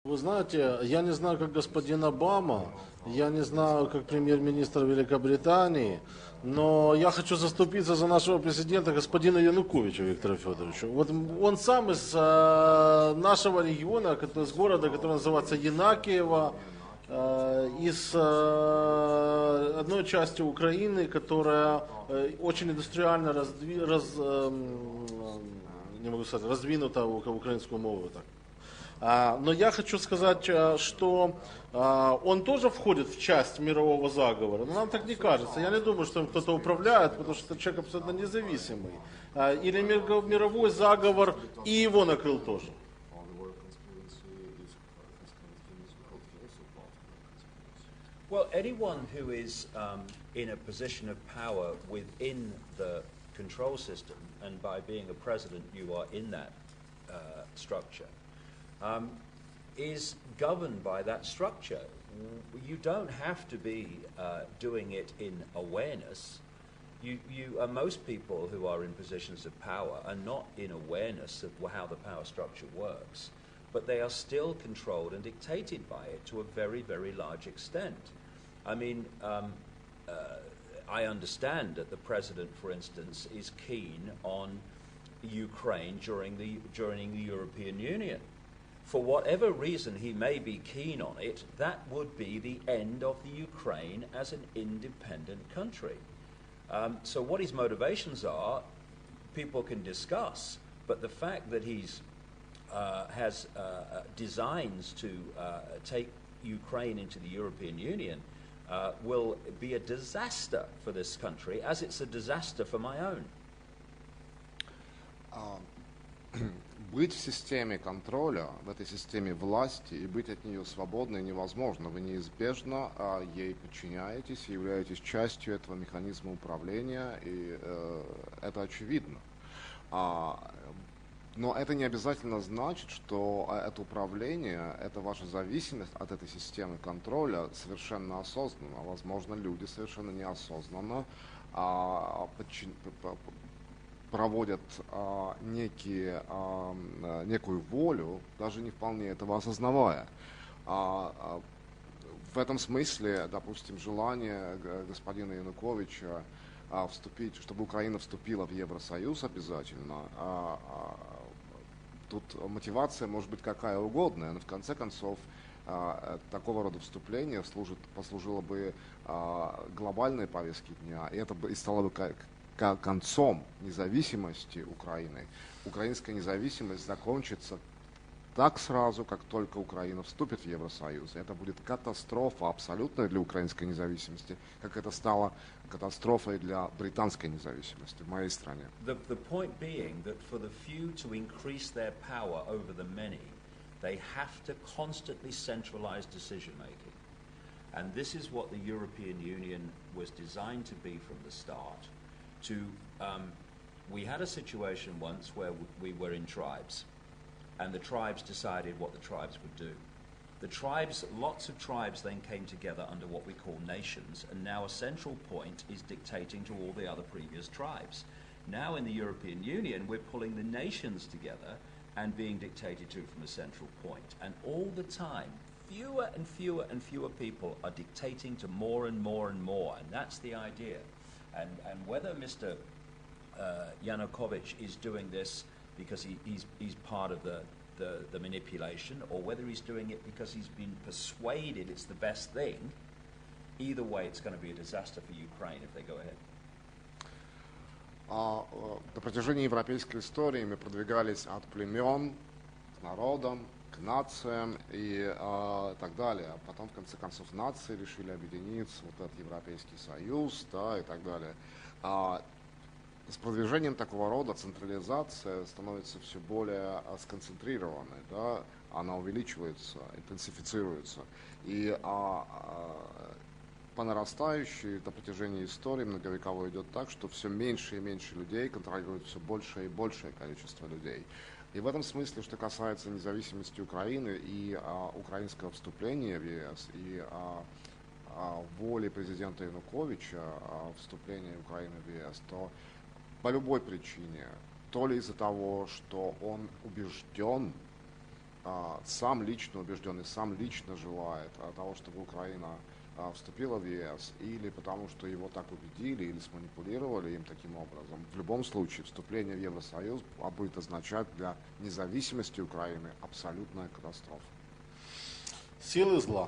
Вы знаете, я не знаю, как господин Обама, я не знаю, как премьер-министр Великобритании, но я хочу заступиться за нашего президента, господина Януковича Виктора Федоровича. Вот он сам из нашего региона, из города, который называется Янакиево, из одной части Украины, которая очень индустриально не могу сказать, раздвинута украинскую мову. Так. Но я хочу сказать, что он тоже входит в часть мирового заговора. Но нам так не кажется. Я не думаю, что им кто-то управляет, потому что это человек абсолютно независимый. Или мировой заговор и его накрыл тоже. Well, anyone who is in a position of power within the control system, and by being a president you are in that structure, is governed by that structure. You don't have to be doing it in awareness. Most people who are in positions of power are not in awareness of how the power structure works, but they are still controlled and dictated by it to a very, very large extent. I mean, I understand that the president, for instance, is keen on Ukraine joining the European Union. For whatever reason he may be keen on it, that would be the end of the Ukraine as an independent country. So what his motivations are, people can discuss, but the fact that he's has designs to take Ukraine into the European Union will be a disaster for this country, as it's a disaster for my own. Быть в системе контроля, в этой системе власти и быть от нее свободной невозможно. Вы неизбежно ей подчиняетесь и являетесь частью этого механизма управления, и это очевидно. Но это не обязательно значит, что это управление, это ваша зависимость от этой системы контроля совершенно осознанно. Возможно, люди совершенно неосознанно проводят некую волю, даже не вполне этого осознавая. В этом смысле, допустим, желание господина Януковича вступить, чтобы Украина вступила в Евросоюз обязательно, тут мотивация может быть какая угодно, но в конце концов такого рода вступление послужило бы глобальной повестке дня, и это и стало бы концом независимости Украины. Украинская независимость закончится так сразу, как только Украина вступит в Евросоюз. Это будет катастрофа абсолютная для украинской независимости, как это стало катастрофой для британской независимости в моей стране. The point being that for the few to increase their power over the many, they have to constantly centralize decision making. And this is what the European Union was designed to be from the start. We had a situation once where we were in tribes, and the tribes decided what the tribes would do. The tribes, lots of tribes then came together under what we call nations, and now a central point is dictating to all the other previous tribes. Now in the European Union, we're pulling the nations together and being dictated to from a central point. And all the time, fewer and fewer and fewer people are dictating to more and more and more, and that's the idea. And whether Mr. Януковиче is doing this because he's part of the manipulation, or whether he's doing it because he's been persuaded it's the best thing, either way it's going to be a disaster for Ukraine if they go ahead. На протяжении европейской истории мы продвигались от племен к народам, к нациям и так далее. А потом, в конце концов, нации решили объединиться, вот этот Европейский Союз, да, и так далее. С продвижением такого рода централизация становится все более сконцентрированной, да, она увеличивается, интенсифицируется. И по нарастающей на протяжении истории многовековой идет так, что все меньше и меньше людей контролирует все большее и большее количество людей. И в этом смысле, что касается независимости Украины и украинского вступления в ЕС, и воли президента Януковича вступления Украины в ЕС, то по любой причине, то ли из-за того, что он убежден сам лично убежден и сам лично желает того, чтобы Украина вступила в ЕС, или потому что его так убедили или сманипулировали им таким образом. В любом случае, вступление в Евросоюз будет означать для независимости Украины абсолютная катастрофа. Силы зла.